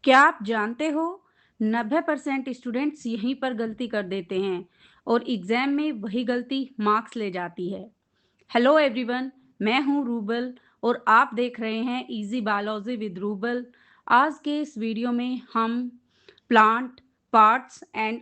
क्या आप जानते हो 90% स्टूडेंट्स यहीं पर गलती कर देते हैं और एग्जाम में वही गलती मार्क्स ले जाती है। हेलो एवरीवन, मैं हूं रूबल और आप देख रहे हैं इजी बायोलॉजी विद रूबल। आज के इस वीडियो में हम प्लांट पार्ट्स एंड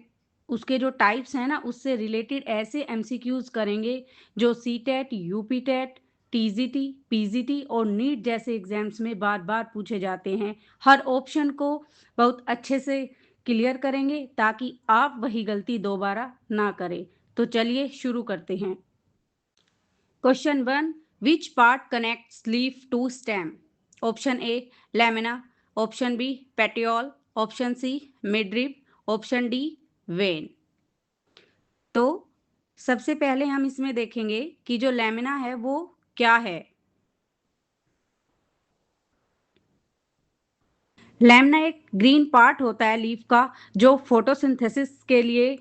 उसके जो टाइप्स हैं ना उससे रिलेटेड ऐसे एमसीक्यूज करेंगे जो C TET, UP TET, TGT, PGT और नीट जैसे एग्जाम्स में बार बार पूछे जाते हैं। हर ऑप्शन को बहुत अच्छे से क्लियर करेंगे ताकि आप वही गलती दोबारा ना करें। तो चलिए शुरू करते हैं। Question 1, which part connects leaf to stem? Option A lamina, option B petiole, option C midrib, option D vein. तो सबसे पहले हम इसमें देखेंगे कि जो लैमिना है वो क्या है। लैमिना एक ग्रीन पार्ट होता है लीफ का जो फोटोसिंथेसिस के लिए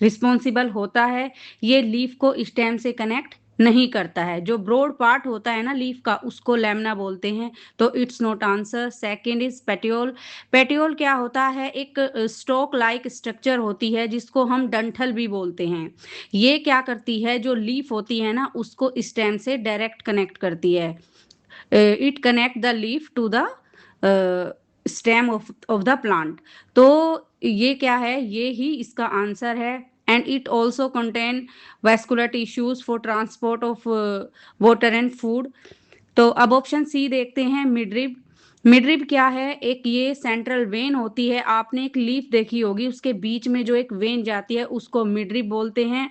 रिस्पॉन्सिबल होता है। ये लीफ को स्टेम से कनेक्ट नहीं करता है। जो ब्रॉड पार्ट होता है ना लीफ का उसको लैमिना बोलते हैं। तो it's not answer. Second is petiole. Petiole क्या होता है? एक स्टॉक लाइक स्ट्रक्चर होती है जिसको हम डंठल भी बोलते हैं। ये क्या करती है? जो लीफ होती है ना उसको स्टेम से डायरेक्ट कनेक्ट करती है। It connect the leaf to the stem of the plant. तो ये क्या है? ये ही इसका आंसर है। And it also contain vascular tissues for transport of water and food. तो अब ऑप्शन सी देखते हैं, मिडरिब। मिडरिब क्या है? एक ये सेंट्रल वेन होती है। आपने एक लीफ देखी होगी, उसके बीच में जो एक वेन जाती है उसको मिडरिब बोलते हैं।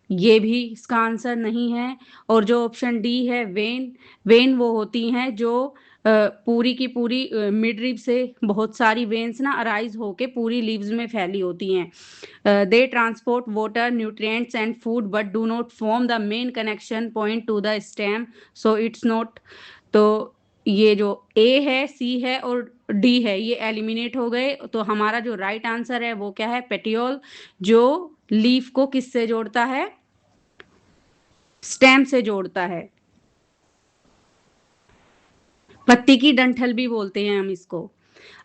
ये भी इसका आंसर नहीं है। और जो ऑप्शन डी है वेन, वेन वो होती हैं जो पूरी की पूरी मिडरिब से बहुत सारी वेन्स ना अराइज होके पूरी लीव्स में फैली होती हैं। They transport water, nutrients and food but do not form the main connection point to the stem, so it's not. तो ये जो ए है, सी है और डी है ये एलिमिनेट हो गए। तो हमारा जो राइट आंसर है वो क्या है? पेटियोल, जो लीफ को किससे जोड़ता है? स्टेम से जोड़ता है। पत्ती की डंठल भी बोलते हैं हम इसको।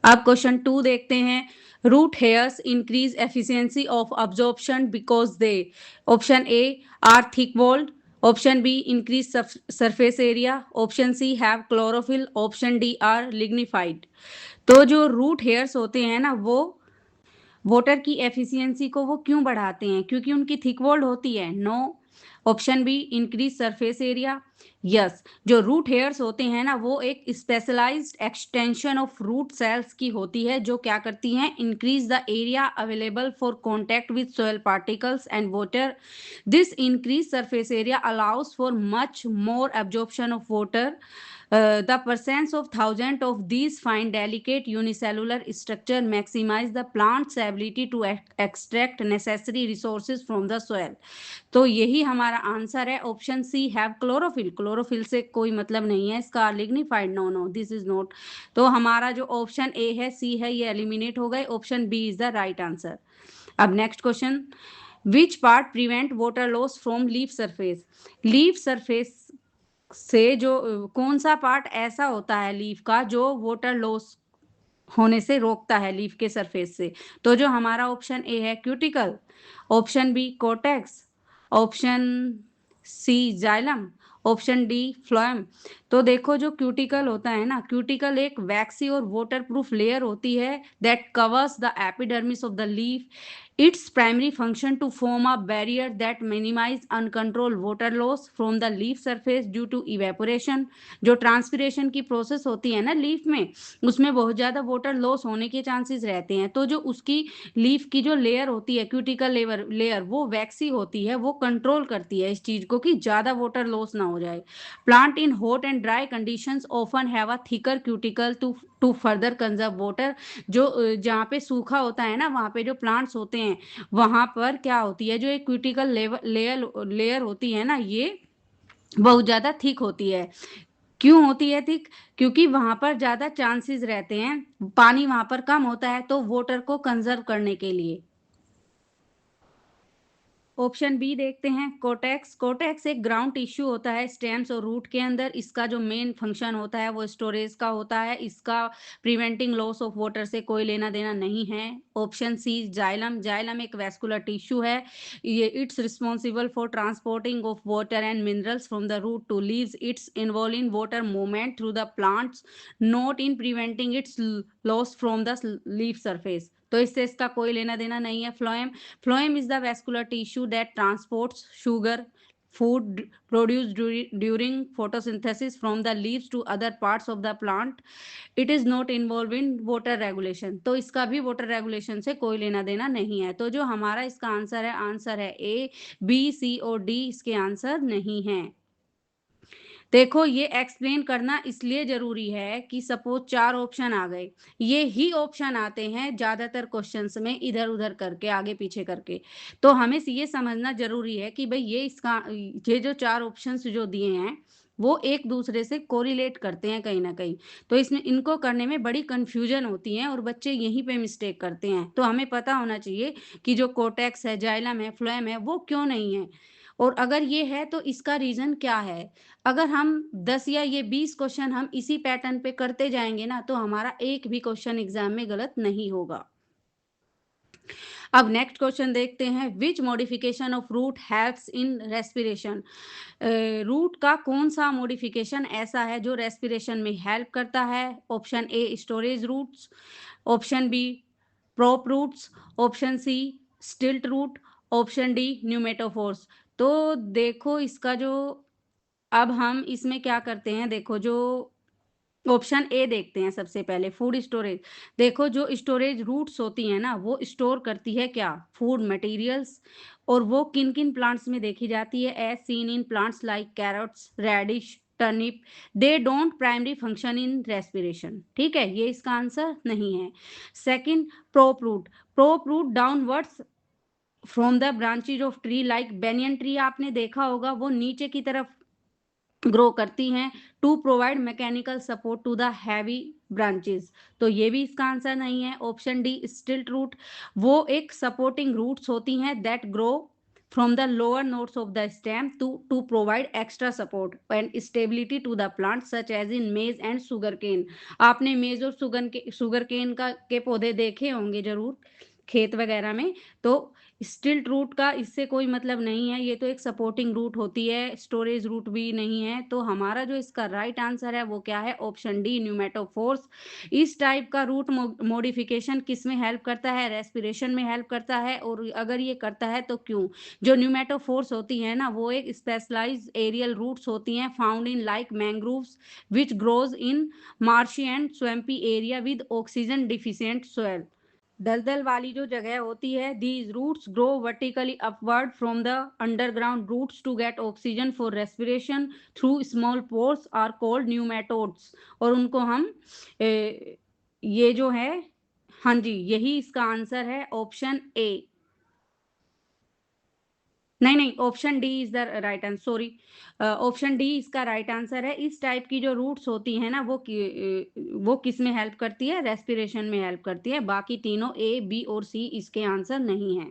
अब क्वेश्चन 2 देखते हैं। Root hairs increase efficiency of absorption because they, option A are thick walled, option B increase surface area, option C have chlorophyll, option D are lignified. तो जो रूट हेयर्स होते हैं ना वो वाटर की एफिशिएंसी को वो क्यों बढ़ाते हैं? क्योंकि उनकी थिक वॉल्ड होती है? No. Option B increase surface area, yes. जो रूट हेयर्स होते हैं ना वो एक specialised extension of root cells की होती है जो क्या करती हैं? Increase the area available for contact with soil particles and water. This increased surface area allows for much more absorption of water. The presence of thousands of these fine delicate unicellular structure maximize the plant's ability to extract necessary resources from the soil. तो यही हमारा answer है। Option C have chlorophyll. Chlorophyll से कोई मतलब नहीं है इसका। Lignified, no no, this is not. तो हमारा जो ऑप्शन ए है, सी है, ये एलिमिनेट हो गए। Option B is the right answer. अब next question, which part prevent water loss from leaf surface? Leaf surface से जो कौन सा पार्ट ऐसा होता है लीफ का जो वाटर लॉस होने से रोकता है लीफ के सरफेस से? तो जो हमारा ऑप्शन ए है cuticle, option B cortex, option C xylem, option D phloem. तो देखो जो क्यूटिकल होता है ना, क्यूटिकल एक वैक्सी और वाटर प्रूफ लेयर होती है that covers the epidermis of the leaf. Its primary function to form a barrier that minimise uncontrol water loss from the leaf surface due to evaporation. जो transpiration की process होती है ना leaf में, उसमें बहुत ज़्यादा वाटर लॉस होने के चांसेस रहते हैं। तो जो उसकी लीफ की जो लेयर होती है, क्यूटिकल लेयर, वो वैक्सी होती है, वो कंट्रोल करती है इस चीज़ को कि ज़्यादा वाटर लॉस ना हो जाए। Plant in hot and dry conditions often have a thicker cuticle to further conserve water. जो जहाँ पे सूखा होता है ना वहाँ पे जो प्लांट्स होते हैं वहाँ पर क्या होती है? जो एक क्यूटिकल लेयर होती है ना, ये बहुत ज़्यादा थिक होती है। क्यों होती है थिक? क्योंकि वहां पर ज्यादा चांसेस रहते हैं, पानी वहां पर कम होता है तो वाटर को कंजर्व करने के लिए। ऑप्शन बी देखते हैं कोटेक्स। कोटेक्स एक ग्राउंड टिश्यू होता है स्टेम्स और रूट के अंदर। इसका जो मेन फंक्शन होता है वो स्टोरेज का होता है। इसका प्रिवेंटिंग लॉस ऑफ वाटर से कोई लेना देना नहीं है। Option C xylem. जाइलम एक वैस्कुलर टिश्यू है। ये it's responsible for transporting of water and minerals from the root to leaves. It's involve in water movement through the plants, not in preventing its loss from the leaf surface. तो इससे इसका कोई लेना देना नहीं है। Phloem. Phloem is the vascular tissue that transports sugar, food produced during photosynthesis from the leaves to other parts of the plant. It is not involved in water regulation. तो इसका भी water regulation से कोई लेना देना नहीं है। तो जो हमारा इसका आंसर है A, B, C और D इसके आंसर नहीं हैं। देखो ये एक्सप्लेन करना इसलिए जरूरी है कि सपोज 4 ऑप्शन आ गए, ये ही ऑप्शन आते हैं ज्यादातर क्वेश्चंस में इधर उधर करके आगे पीछे करके। तो हमें ये समझना जरूरी है कि भाई ये जो 4 ऑप्शंस जो दिए हैं वो एक दूसरे से कोरिलेट करते हैं कहीं ना कहीं। तो इसमें इनको करने में बड़ी कंफ्यूजन होती है और बच्चे यहीं पे मिस्टेक करते हैं। तो हमें पता होना चाहिए कि जो कोटेक्स है, जाइलम है, फ्लोएम है वो क्यों नहीं है, और अगर ये है तो इसका रीजन क्या है। अगर हम 10 या ये 20 क्वेश्चन हम इसी पैटर्न पे करते जाएंगे ना तो हमारा एक भी क्वेश्चन एग्जाम में गलत नहीं होगा। अब नेक्स्ट क्वेश्चन देखते हैं, which modification of root helps in respiration. Root का कौन सा मॉडिफिकेशन ऐसा है जो रेस्पिरेशन में हेल्प करता है। Option A storage roots, option B prop roots, option C stilt root, option D pneumatophores. तो देखो इसका जो, अब हम इसमें क्या करते हैं, देखो जो ऑप्शन ए देखते हैं सबसे पहले, फूड स्टोरेज। देखो जो स्टोरेज रूट्स होती हैं ना वो स्टोर करती है क्या, फूड मटेरियल्स, और वो किन किन प्लांट्स में देखी जाती है, as seen in plants like carrots, radish, turnip. They don't primary function in respiration. ठीक है, ये इसका आंसर नहीं है। Second prop root. Prop root downwards from the branches of tree like banyan tree, आपने देखा होगा वो नीचे की तरफ ग्रो करती हैं to provide mechanical support to the heavy branches. तो ये भी इसका आंसर नहीं है। ऑप्शन डी स्टिल्ट रूट, वो एक सपोर्टिंग रूट्स होती हैं that grow from the lower nodes of the stem to provide extra support and stability to the plant such as in maize and sugarcane। आपने मेज और सुगरकेन के पौधे देखे होंगे जरूर खेत वगैरह में। तो स्टिल्ट रूट का इससे कोई मतलब नहीं है, ये तो एक सपोर्टिंग रूट होती है, स्टोरेज रूट भी नहीं है। तो हमारा जो इसका राइट आंसर है वो क्या है, ऑप्शन डी न्यूमेटोफोर्स। इस टाइप का रूट मॉडिफिकेशन किस में हेल्प करता है, रेस्पिरेशन में हेल्प करता है, और अगर ये करता है तो क्यों। जो न्यूमेटोफोर्स होती है ना वो एक स्पेशलाइज्ड एरियल रूट्स होती हैं found in like mangroves which grows in marshy and swampy area with oxygen deficient soil. दलदल वाली जो जगह होती है, these roots grow vertically upward from the underground roots to get oxygen for respiration through small pores are called pneumatodes. और उनको हम ये जो है, हाँ जी यही इसका आंसर है, ऑप्शन ए। नहीं, option D is the right answer, sorry, option D इसका राइट आंसर है। इस टाइप की जो रूट्स होती है ना वो किस में हेल्प करती है, रेस्पिरेशन में हेल्प करती है। बाकी तीनों ए, बी और सी इसके आंसर नहीं है।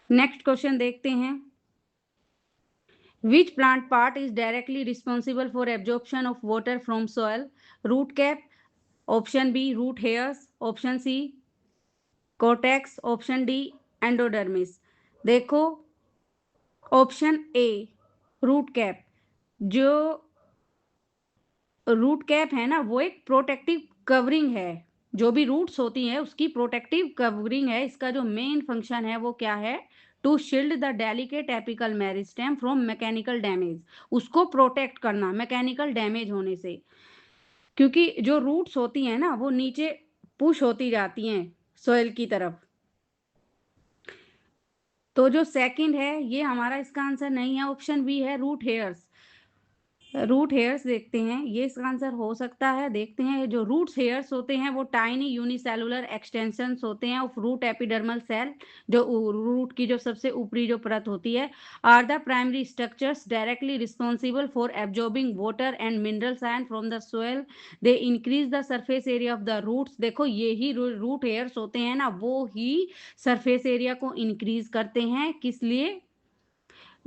नेक्स्ट क्वेश्चन देखते हैं, which plant part is directly responsible for absorption of water from soil. Root cap, option B root hairs, option C cortex, option D endodermis. देखो ऑप्शन ए रूट कैप, जो root cap है ना वो एक protective covering है, जो भी roots होती हैं उसकी प्रोटेक्टिव कवरिंग है। इसका जो मेन फंक्शन है वो क्या है, to shield the delicate apical meristem from mechanical damage, उसको प्रोटेक्ट करना मैकेनिकल डैमेज होने से। क्योंकि जो रूट्स होती हैं ना वो नीचे पुश होती जाती हैं सोइल की तरफ। तो जो सेकंड है ये हमारा इसका आंसर नहीं है, ऑप्शन बी है रूट हेयर्स। रूट हेयर्स देखते हैं, ये इसका आंसर हो सकता है। देखते हैं, जो रूट हेयर्स होते हैं वो टाइनी यूनिसेलुलर एक्सटेंशंस होते हैं ऑफ रूट एपिडर्मल सेल, जो रूट की जो सबसे ऊपरी जो परत होती है, are the primary structures directly responsible for absorbing water and minerals and from the soil. They increase the surface area of the roots. देखो ये ही रूट हेयर्स होते हैं ना वो ही सरफेस एरिया को इंक्रीज करते हैं, किस लिए,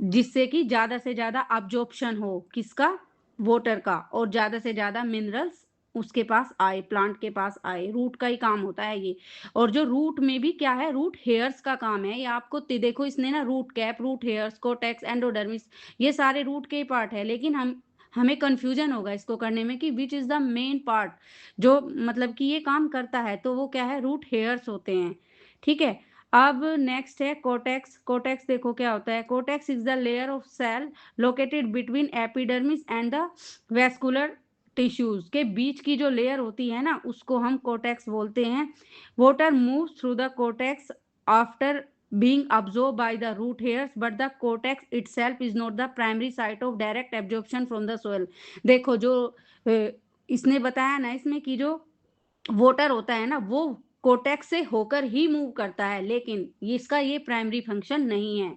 जिससे कि ज्यादा से ज्यादा अब्जॉर्प्शन हो किसका, वाटर का, और ज्यादा से ज्यादा मिनरल्स उसके पास आए, प्लांट के पास आए। रूट का ही काम होता है ये। और जो रूट में भी क्या है, रूट हेयर्स का काम है। ये आपको देखो इसने ना root cap, root hairs, cortex, endodermis, ये सारे रूट के ही पार्ट है। लेकिन हमें कंफ्यूजन होगा इसको करने में कि which is the main part जो मतलब कि ये काम करता है, तो वो क्या है, रूट हेयर्स होते हैं। ठीक है। अब नेक्स्ट है कोटेक्स। कोटेक्स देखो क्या होता है, cortex is the layer of cell located between epidermis and the vascular tissues, के बीच की जो लेयर होती है ना उसको हम कोटेक्स बोलते हैं। Water moves through the cortex after being absorbed by the root hairs, but the cortex itself is not the primary site of direct absorption from the soil। देखो जो इसने बताया ना इसमें कि जो वाटर होता है ना वो कोटेक्स से होकर ही मूव करता है, लेकिन इसका ये प्राइमरी फंक्शन नहीं है।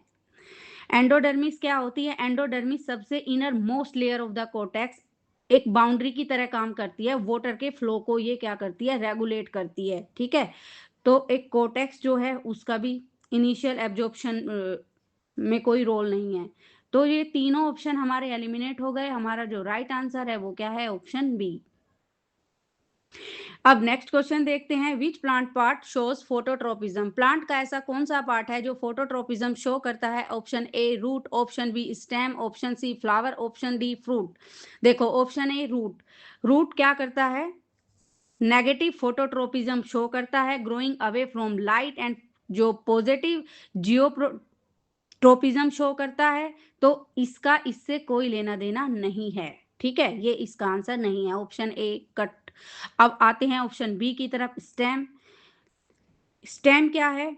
एंडोडर्मिस क्या होती है, एंडोडर्मिस सबसे innermost layer of the cortex, एक बाउंड्री की तरह काम करती है। वाटर के फ्लो को ये क्या करती है, रेगुलेट करती है। ठीक है। तो एक कोटेक्स जो है उसका भी इनिशियल एब्जॉर्प्शन में कोई रोल नहीं है। तो ये तीनों ऑप्शन हमारे एलिमिनेट हो गए। हमारा जो राइट आंसर है वो क्या है, ऑप्शन बी। अब नेक्स्ट क्वेश्चन देखते हैं, which plant part shows phototropism. Plant का ऐसा कौन सा पार्ट है जो फोटोट्रोपिज्म शो करता है। Option A root, option B stem, option C flower, option D fruit. देखो ऑप्शन ए रूट। रूट क्या करता है, नेगेटिव फोटोट्रोपिज्म शो करता है, growing away from light, and जो पॉजिटिव जियोट्रोपिज्म शो करता है। तो इसका इससे कोई लेना देना नहीं है। ठीक है, ये इसका आंसर नहीं है, ऑप्शन ए कट। अब आते हैं ऑप्शन बी की तरफ, स्टेम। स्टेम क्या है,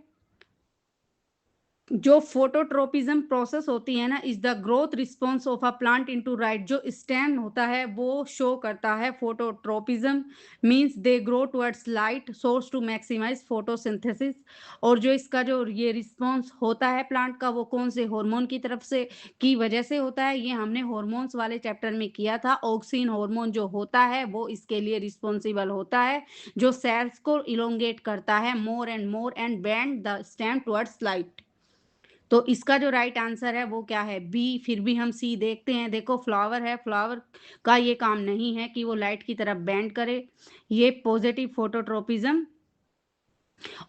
जो फोटोट्रोपिज्म प्रोसेस होती है ना is the growth response of a plant into right. जो स्टेम होता है वो शो करता है phototropism, means they grow towards light source to maximise photosynthesis. और जो इसका जो ये रिस्पॉन्स होता है प्लांट का वो कौन से हार्मोन की तरफ से की वजह से होता है, ये हमने हार्मोन्स वाले चैप्टर में किया था। ऑक्सिन हार्मोन जो होता है वो इसके लिए रिस्पॉन्सिबल होता है, जो सेल्स को इलोंगेट करता है more and bend the stem towards light. तो इसका जो राइट आंसर है वो क्या है, बी। फिर भी हम सी देखते हैं। देखो फ्लावर है, फ्लावर का ये काम नहीं है कि वो लाइट की तरफ बेंड करे। ये positive phototropism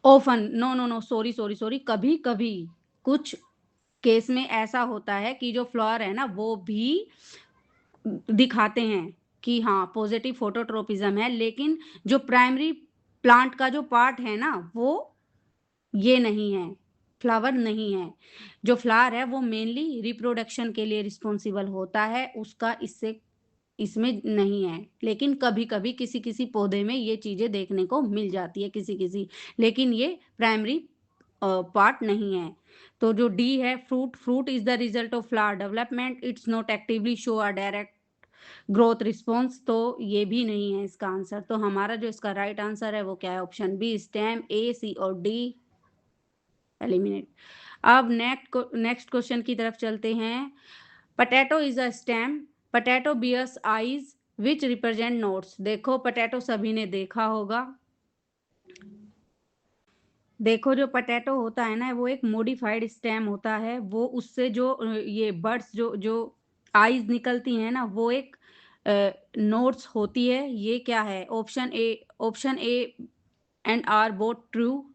often, no no no, sorry sorry sorry, कभी कभी कुछ केस में ऐसा होता है कि जो फ्लावर है ना वो भी दिखाते हैं कि हाँ पॉजिटिव फोटोट्रोपिज्म है, लेकिन जो प्राइमरी प्लांट का जो पार्ट है ना वो ये नहीं है, फ्लावर नहीं है। जो फ्लावर है वो मेनली रिप्रोडक्शन के लिए रिस्पॉन्सिबल होता है, उसका इससे इसमें नहीं है। लेकिन कभी कभी किसी किसी पौधे में ये चीजें देखने को मिल जाती है किसी किसी, लेकिन ये प्राइमरी पार्ट नहीं है। तो जो डी है fruit, fruit is the result of flower development, it's not actively show a direct growth response. तो ये भी नहीं है इसका आंसर। तो हमारा जो इसका राइट आंसर है वो क्या है, option B, stem, A, C और डी एलिमिनेट। अब नेक्स्ट क्वेश्चन की तरफ चलते हैं। Potato is a stem, potato bears eyes which represent nodes. देखो पटेटो सभी ने देखा होगा। देखो जो पटेटो होता है ना वो एक मॉडिफाइड स्टेम होता है, वो उससे जो ये बर्ड्स जो जो आईज निकलती हैं ना वो एक नोट्स होती है। ये क्या है, option A and R both true.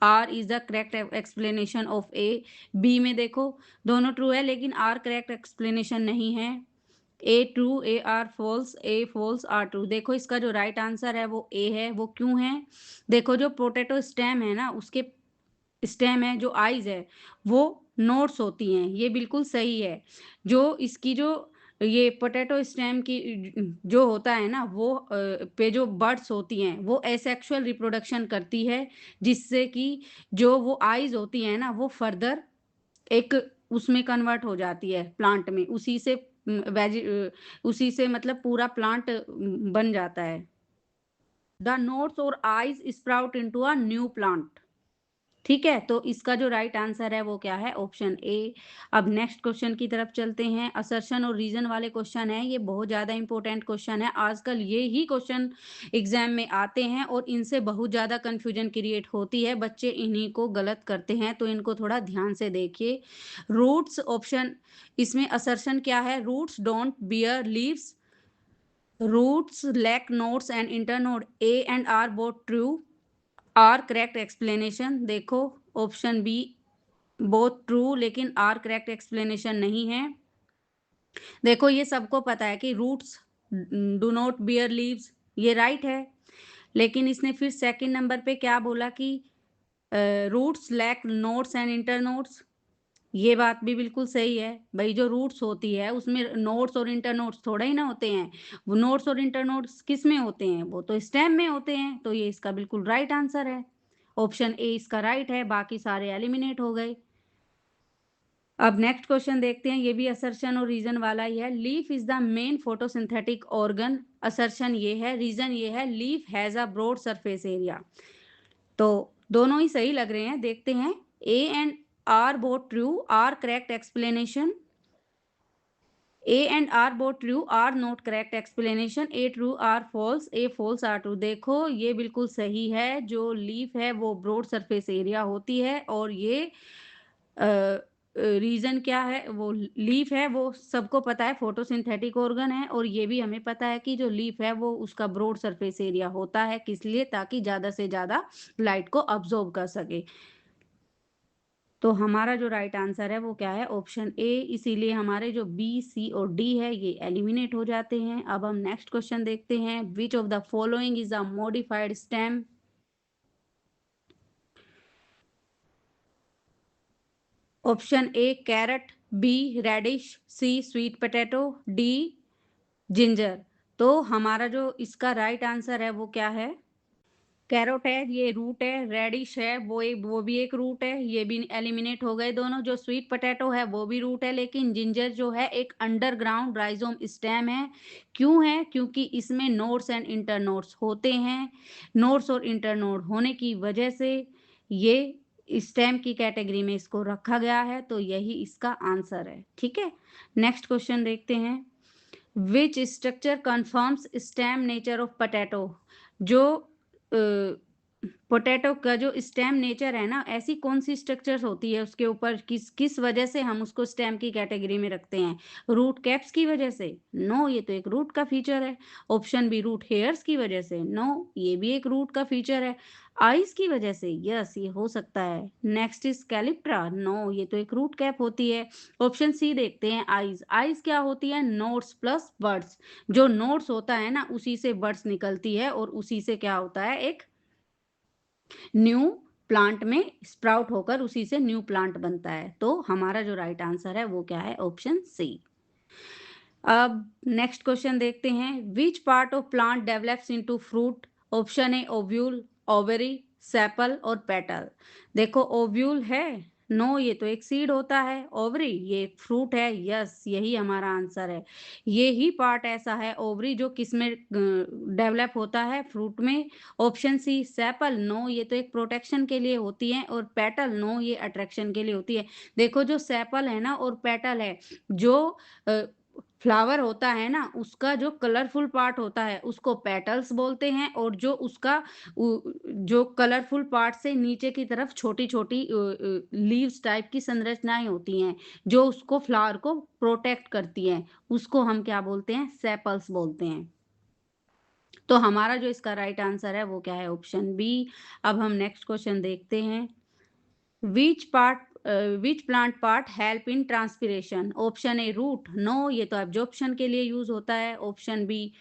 R is the correct explanation of A. B में देखो दोनों ट्रू है लेकिन आर करेक्ट एक्सप्लेनेशन नहीं है। A true, A R false, A false, R true. देखो इसका जो राइट आंसर है वो ए है। वो क्यों है, देखो जो पोटैटो स्टेम है ना उसके स्टेम है, जो आइज है वो नोट्स होती हैं, ये बिल्कुल सही है। जो इसकी जो ये पोटैटो स्टेम की जो होता है ना वो पे जो बर्ड्स होती हैं वो एसेक्सुअल रिप्रोडक्शन करती है, जिससे कि जो वो आइज होती है ना वो फर्दर एक उसमें कन्वर्ट हो जाती है प्लांट में, उसी से उसी से मतलब पूरा प्लांट बन जाता है। द नोट्स और eyes sprout into a new plant. ठीक है, तो इसका जो राइट आंसर है वो क्या है? ऑप्शन ए। अब नेक्स्ट क्वेश्चन की तरफ चलते हैं। असर्शन और रीजन वाले क्वेश्चन है, ये बहुत ज़्यादा इंपॉर्टेंट क्वेश्चन है। आजकल ये ही क्वेश्चन एग्जाम में आते हैं और इनसे बहुत ज़्यादा कंफ्यूजन क्रिएट होती है, बच्चे इन्हीं को गलत करते हैं, तो इनको थोड़ा ध्यान से देखिए। रूट्स ऑप्शन, इसमें असर्शन क्या है? Roots don't bear leaves, roots lack nodes and internode, A and R both true, R correct explanation. देखो ऑप्शन बी बोथ ट्रू, लेकिन आर करेक्ट एक्सप्लेनेशन नहीं है। देखो ये सबको पता है कि roots do not bear leaves, ये राइट है, लेकिन इसने फिर सेकंड नंबर पे क्या बोला कि roots lack nodes and internodes, ये बात भी बिल्कुल सही है भाई। जो रूट्स होती है उसमें नोड्स और इंटरनोड्स थोड़ा ही ना होते हैं, वो नोड्स और इंटरनोड्स किस में होते हैं? वो तो स्टेम में होते हैं, तो ये इसका बिल्कुल राइट आंसर है। ऑप्शन ए इसका राइट है, बाकी सारे एलिमिनेट हो गए। अब नेक्स्ट क्वेश्चन देखते हैं, ये भी असर्शन और रीजन वाला ही है। Leaf is the main photosynthetic organ, assertion ये है, रीजन ये है leaf has a broad surface area. तो दोनों ही सही लग रहे हैं, देखते हैं। A and R both true, R correct explanation, A and R both true, R not correct explanation, A true, R false, A false, R true। देखो ये बिल्कुल सही है, जो लीफ है वो ब्रॉड सरफेस एरिया होती है, और ये रीजन क्या है? वो लीफ है, वो सबको पता है फोटोसिंथेटिक ऑर्गन है, और ये भी हमें पता है कि जो लीफ है वो उसका ब्रॉड सरफेस एरिया होता है, किस लिए? ताकि ज़्यादा से ज़्यादा लाइट को अब्जॉर्ब कर सके। तो हमारा जो राइट आंसर है वो क्या है? ऑप्शन ए। इसीलिए हमारे जो बी, सी और डी है ये एलिमिनेट हो जाते हैं। अब हम नेक्स्ट क्वेश्चन देखते हैं। Which of the following is a modified stem? Option A carrot, B radish, C sweet potato, D ginger. तो हमारा जो इसका राइट आंसर है वो क्या है? कैरोट है, ये रूट है। रेडिश है, वो भी एक रूट है, ये भी एलिमिनेट हो गए दोनों। जो स्वीट पोटैटो है वो भी रूट है, लेकिन जिंजर जो है एक अंडरग्राउंड राइजोम स्टेम है। क्यों है? क्योंकि इसमें नोड्स एंड इंटरनोड्स होते हैं। नोड्स और इंटरनोड होने की वजह से ये स्टेम की कैटेगरी में इसको रखा गया है, तो यही इसका आंसर है। ठीक है, नेक्स्ट क्वेश्चन देखते हैं। Which structure confirms stem nature of potato? जो पोटैटो का जो स्टेम नेचर है ना, ऐसी कौन सी स्ट्रक्चर्स होती है उसके ऊपर, किस किस वजह से हम उसको स्टेम की कैटेगरी में रखते हैं? रूट कैप्स की वजह से? नो, ये तो एक रूट का फीचर है। ऑप्शन बी रूट हेयर्स की वजह से? नो, ये भी एक रूट का फीचर है। आइज की वजह से? यस, ये हो सकता है। Next is calyptra? नो, ये तो एक रूट कैप होती है। ऑप्शन सी देखते हैं, आइज। आइज क्या होती है? Nodes plus birds. जो नोड्स होता है ना, उसी से बर्ड्स निकलती है, और उसी से क्या होता है? एक न्यू प्लांट में स्प्राउट होकर उसी से न्यू प्लांट बनता है। तो हमारा जो राइट आंसर है वो क्या है? Option C. अब नेक्स्ट क्वेश्चन देखते हैं। Which part of plant develops into fruit? Option A ovule, ovary, sepal और पेटल। देखो ओव्यूल है, नो, ये तो एक सीड होता है। ओवरी, ये एक फ्रूट है। यस, यही हमारा आंसर है। ये ही पार्ट ऐसा है ओवरी जो किस में डेवलप होता है? फ्रूट में। ऑप्शन सी सेपल, नो, ये तो एक प्रोटेक्शन के लिए होती है। और पेटल, नो, ये अट्रैक्शन के लिए होती है। देखो जो सेपल है ना और पेटल है, जो फ्लावर होता है ना, उसका जो कलरफुल पार्ट होता है उसको पेटल्स बोलते हैं, और जो उसका जो कलरफुल पार्ट से नीचे की तरफ छोटी छोटी लीव्स टाइप की संरचनाएं होती हैं जो उसको फ्लावर को प्रोटेक्ट करती हैं, उसको हम क्या बोलते हैं? सेपल्स बोलते हैं। तो हमारा जो इसका राइट आंसर है वो क्या है? Option B. अब हम नेक्स्ट क्वेश्चन देखते हैं। Which plant part help in transpiration? Option A root, no, ये तो एब्जॉर्प्शन के लिए यूज होता है। Option B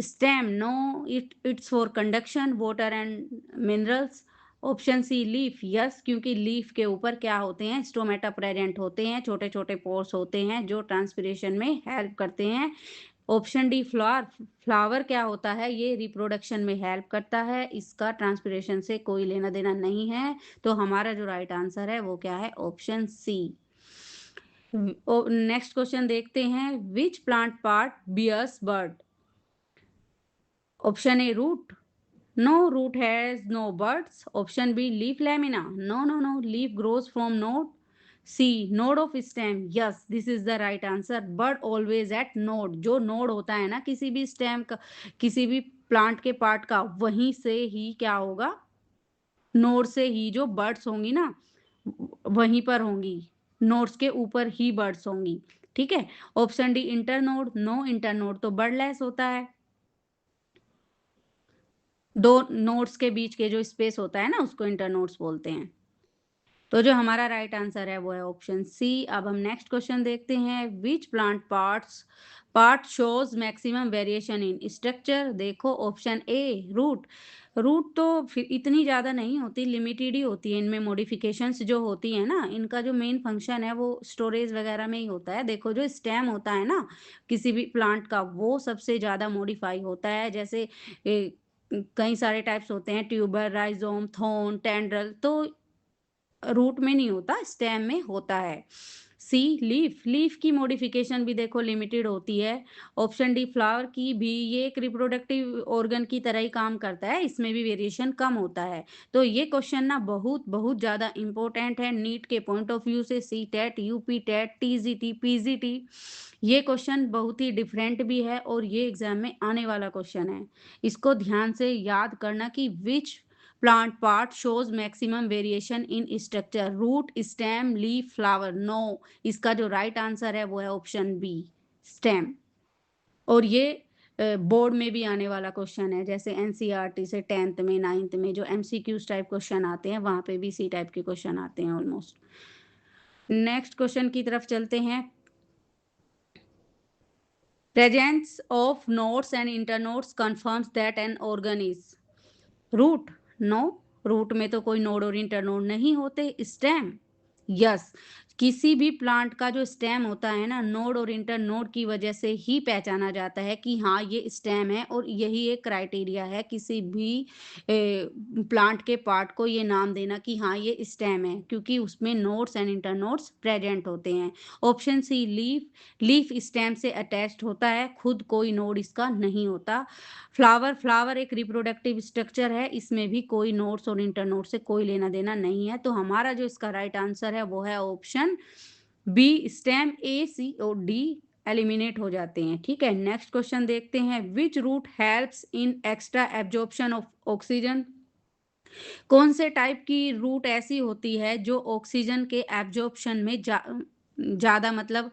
stem, no, it's for conduction water and minerals. Option C leaf, yes, क्योंकि लीफ के ऊपर क्या होते हैं? स्टोमेटा प्रेजेंट होते हैं, छोटे छोटे पोर्स होते हैं जो ट्रांसपिरेशन में हेल्प करते हैं। ऑप्शन डी फ्लावर, फ्लावर क्या होता है? ये रिप्रोडक्शन में हेल्प करता है, इसका ट्रांसपिरेशन से कोई लेना देना नहीं है। तो हमारा जो राइट आंसर है वो क्या है? ऑप्शन सी। नेक्स्ट क्वेश्चन देखते हैं। विच प्लांट पार्ट बियर्स बर्ड? Option A root, No, root has no buds. Option B, leaf lamina. No, no, no. Leaf grows from node. C, node of stem. Yes, this is the right answer. Bud always at node. जो node होता है ना किसी भी stem का, किसी भी plant के part का, वहीं से ही क्या होगा, node से ही जो buds होंगी ना, वहीं पर होंगी, nodes के ऊपर ही buds होंगी. ठीक है. Option D internode. No, internode तो बर्डलेस होता है. दो नोड्स के बीच के जो स्पेस होता है ना, उसको इंटरनोड्स बोलते हैं. तो जो हमारा राइट आंसर है वो है ऑप्शन सी. अब हम नेक्स्ट क्वेश्चन देखते हैं. Which plant part shows maximum variation in structure. देखो ऑप्शन ए रूट. रूट तो फिर इतनी ज़्यादा नहीं होती, लिमिटेड ही होती है. इनमें मॉडिफिकेशंस जो होती है ना, इनका जो मेन फंक्शन है वो स्टोरेज वगैरह में ही होता है. देखो जो स्टेम होता है ना किसी भी प्लांट का, वो सबसे ज़्यादा मॉडिफाई होता है. जैसे कई सारे टाइप्स होते हैं, ट्यूबर, राइजोम, थोन, टेंड्रल. तो रूट में नहीं होता, स्टेम में होता है. सी लीफ की मॉडिफिकेशन भी देखो लिमिटेड होती है. ऑप्शन डी फ्लावर की भी, ये एक रिप्रोडक्टिव ऑर्गन की तरह ही काम करता है, इसमें भी वेरिएशन कम होता है. तो ये क्वेश्चन ना बहुत बहुत ज़्यादा इंपॉर्टेंट है नीट के पॉइंट ऑफ व्यू से. C TET, UP TET, TGT, PGT, ये क्वेश्चन बहुत ही डिफरेंट भी है और ये एग्जाम में आने वाला क्वेश्चन है. इसको ध्यान से याद करना कि विच plant part shows maximum variation in structure. root, stem, leaf, flower. no, इसका जो राइट आंसर है वो है ऑप्शन बी, स्टेम. और ये बोर्ड में भी आने वाला क्वेश्चन है. जैसे एनसीईआरटी से 10th में 9th में जो एमसीक्यूज टाइप क्वेश्चन आते हैं, वहां पे भी सी टाइप के क्वेश्चन आते हैं ऑलमोस्ट. नेक्स्ट क्वेश्चन की तरफ चलते हैं. Presence of nodes and internodes confirms that an organ is root. No, root में तो कोई नोड और इंटरनोड नहीं होते. स्टेम. यस, किसी भी प्लांट का जो स्टेम होता है ना, नोड और इंटरनोड की वजह से ही पहचाना जाता है कि हाँ ये स्टेम है. और यही एक क्राइटेरिया है किसी भी प्लांट के पार्ट को ये नाम देना कि हाँ ये स्टेम है, क्योंकि उसमें नोड्स एंड इंटरनोड्स प्रेजेंट होते हैं. ऑप्शन सी लीफ स्टेम से अटैच्ड होता है, खुद कोई नोड इसका नहीं होता. फ्लावर एक रिप्रोडक्टिव स्ट्रक्चर है, इसमें भी कोई नोड्स और इंटरनोड से कोई लेना देना नहीं है. तो हमारा जो इसका राइट आंसर है वो है option B, stem. A, C और डी एलिमिनेट हो जाते हैं. ठीक है. नेक्स्ट क्वेश्चन देखते हैं. Which route helps in extra absorption of oxygen. कौन से टाइप की रूट ऐसी होती है जो ऑक्सीजन के एब्जॉर्प्शन में ज़्यादा मतलब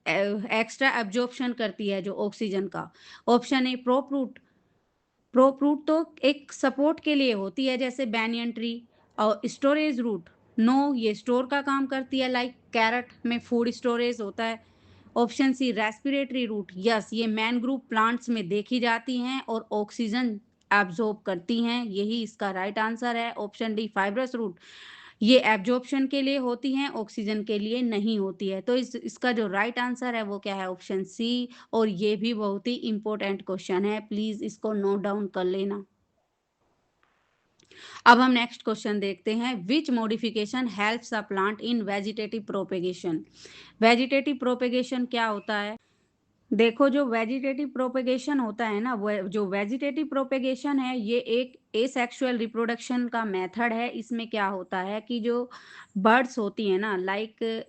एक्स्ट्रा एब्जॉर्प्शन करती है जो ऑक्सीजन का. Option A prop root. Prop root तो एक सपोर्ट के लिए होती है, जैसे बैनियन ट्री. और स्टोरेज रूट. नो, ये स्टोर का काम करती है, लाइक कैरेट में फूड स्टोरेज होता है. Option C respiratory root. Yes, ये मैनग्रूव प्लांट्स में देखी जाती हैं और ऑक्सीजन एब्जॉर्ब करती हैं. यही इसका राइट आंसर है. Option D fibrous root. ये एब्जॉर्प्शन के लिए होती हैं, ऑक्सीजन के लिए नहीं होती है. तो इसका जो राइट आंसर है वो क्या है, ऑप्शन सी. और ये भी बहुत ही इंपॉर्टेंट क्वेश्चन है, प्लीज इसको नोट डाउन कर लेना. अब हम नेक्स्ट क्वेश्चन देखते हैं. Which modification helps a plant in vegetative propagation. Vegetative propagation क्या होता है. देखो जो वेजिटेटिव प्रोपेगेशन होता है ना, वो जो वेजिटेटिव प्रोपेगेशन है ये एक एसेक्सुअल रिप्रोडक्शन का मेथड है. इसमें क्या होता है कि जो बर्ड्स होती है ना, लाइक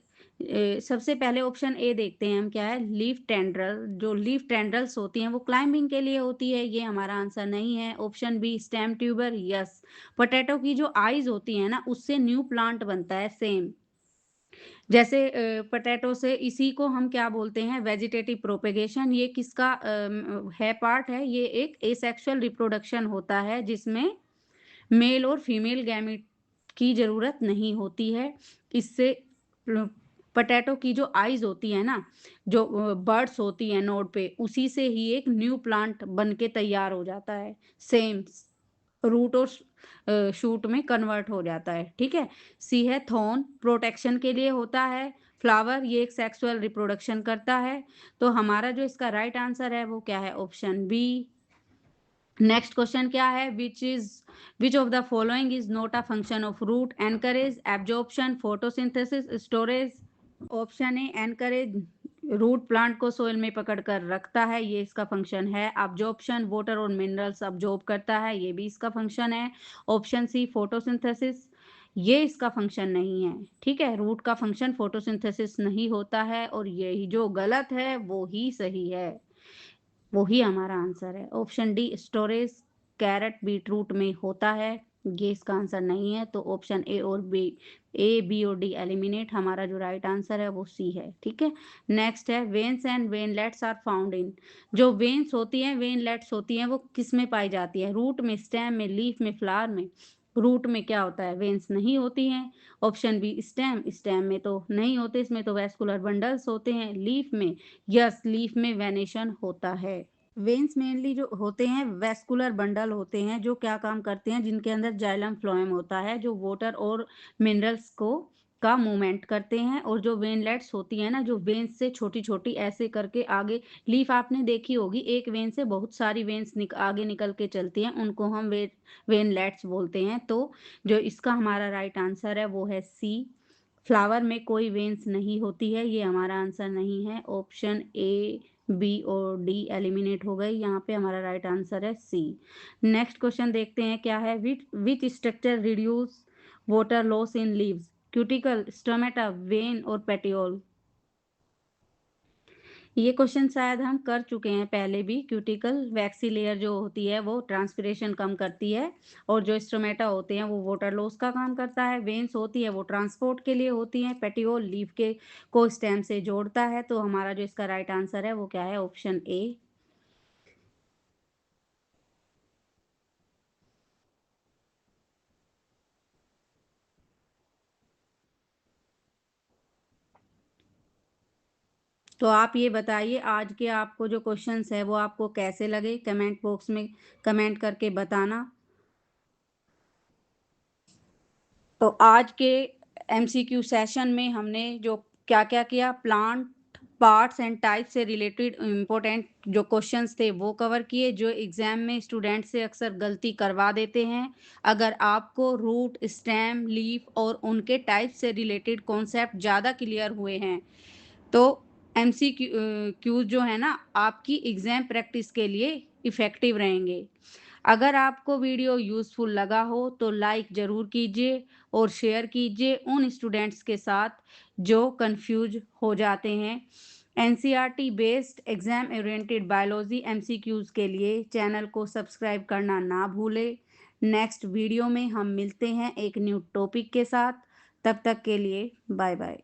सबसे पहले ऑप्शन ए देखते हैं हम, क्या है, लीफ टेंड्रल. जो लीफ टेंड्रल्स होती हैं वो क्लाइंबिंग के लिए होती है, ये हमारा आंसर नहीं है. Option B stem tuber. Yes, potato की जो आईज होती है ना, उससे न्यू प्लांट बनता है. सेम जैसे पोटैटो से, इसी को हम क्या बोलते हैं, वेजिटेटिव प्रोपेगेशन. ये किसका है, पार्ट है, ये एक एसेक्सुअल रिप्रोडक्शन होता है जिसमें मेल और फीमेल गैमेट की जरूरत नहीं होती है. इससे पोटैटो की जो आइज होती है ना, जो बर्ड्स होती हैं नोड पे, उसी से ही एक न्यू प्लांट बन के तैयार हो जाता है. सेम रूट और शूट में कन्वर्ट हो जाता है. ठीक है. सी है थॉर्न, प्रोटेक्शन के लिए होता है. फ्लावर, ये एक सेक्सुअल रिप्रोडक्शन करता है. तो हमारा जो इसका राइट आंसर है वो क्या है, ऑप्शन बी. नेक्स्ट क्वेश्चन क्या है. Which of the following is not a function of root. Anchorage, absorption, photosynthesis, storage. Option A anchorage root plant को सोइल में पकड़ कर रखता है, ये इसका फंक्शन है। अब्जॉर्प्शन, वाटर और मिनरल्स अब्जॉर्ब करता है, ये भी इसका फंक्शन है। ऑप्शन सी फोटोसिंथेसिस, ये इसका फंक्शन नहीं है। ठीक है, रूट का फंक्शन फोटोसिंथेसिस नहीं होता है और यही जो गलत है वो ही सही है, वो ही हमारा आंसर है। Option D storage carrot beetroot में होता है, ये इसका आंसर नहीं है। तो ऑप्शन ए बी और डी एलिमिनेट, हमारा जो राइट आंसर है वो सी है। ठीक है, नेक्स्ट है veins and veinlets are found in. जो वेन्स होती हैं, वेनलेट्स होती हैं, वो किस में पाई जाती है? रूट में, स्टेम में, लीफ में, फ्लावर में? रूट में क्या होता है? वेन्स नहीं होती हैं। ऑप्शन बी स्टेम, स्टेम में तो नहीं होते, इसमें तो वैस्कुलर बंडल्स होते हैं। लीफ में, यस लीफ में वेनेशन होता है। वेन्स मेनली जो होते हैं वैस्कुलर बंडल होते हैं, जो क्या काम करते हैं, जिनके अंदर जाइलम फ्लोएम होता है, जो वाटर और मिनरल्स को का मूवमेंट करते हैं। और जो वेनलेट्स होती है ना, जो वेन्स से छोटी छोटी ऐसे करके आगे, लीफ आपने देखी होगी, एक वेन से बहुत सारी वेन्स आगे निकल के चलती हैं, उनको हम वेनलेट्स बोलते हैं। तो जो इसका हमारा राइट आंसर है वो है सी। फ्लावर में कोई वेन्स नहीं होती है, ये हमारा आंसर नहीं है। ऑप्शन ए बी और डी एलिमिनेट हो गए, यहाँ पे हमारा राइट आंसर है सी। नेक्स्ट क्वेश्चन देखते हैं क्या है। Which structure reduce water loss in leaves? Cuticle, stomata, when और पेटियोल? ये क्वेश्चन शायद हम कर चुके हैं पहले भी। क्यूटिकल वैक्सी लेयर जो होती है वो ट्रांसपिरेशन कम करती है, और जो स्टोमेटा होते हैं वो वाटर लॉस का काम करता है। वेन्स होती है वो ट्रांसपोर्ट के लिए होती हैं। पेटियोल लीफ के को स्टेम से जोड़ता है। तो हमारा जो इसका राइट आंसर है वो क्या है? ऑप्शन ए। तो आप ये बताइए, आज के आपको जो क्वेश्चंस है वो आपको कैसे लगे? कमेंट बॉक्स में कमेंट करके बताना। तो आज के एमसीक्यू सेशन में हमने जो क्या क्या किया, प्लांट पार्ट्स एंड टाइप से रिलेटेड इम्पोर्टेंट जो क्वेश्चंस थे वो कवर किए, जो एग्जाम में स्टूडेंट से अक्सर गलती करवा देते हैं। अगर आपको रूट, स्टेम, लीफ और उनके टाइप से रिलेटेड कॉन्सेप्ट ज़्यादा क्लियर हुए हैं तो एमसीक्यूज जो है ना आपकी एग्जाम प्रैक्टिस के लिए इफ़ेक्टिव रहेंगे। अगर आपको वीडियो यूज़फुल लगा हो तो लाइक ज़रूर कीजिए और शेयर कीजिए उन स्टूडेंट्स के साथ जो कंफ्यूज हो जाते हैं। NCERT based exam oriented biology MCQs के लिए चैनल को सब्सक्राइब करना ना भूलें। नेक्स्ट वीडियो में हम मिलते हैं एक न्यू टॉपिक के साथ। तब तक के लिए बाय बाय।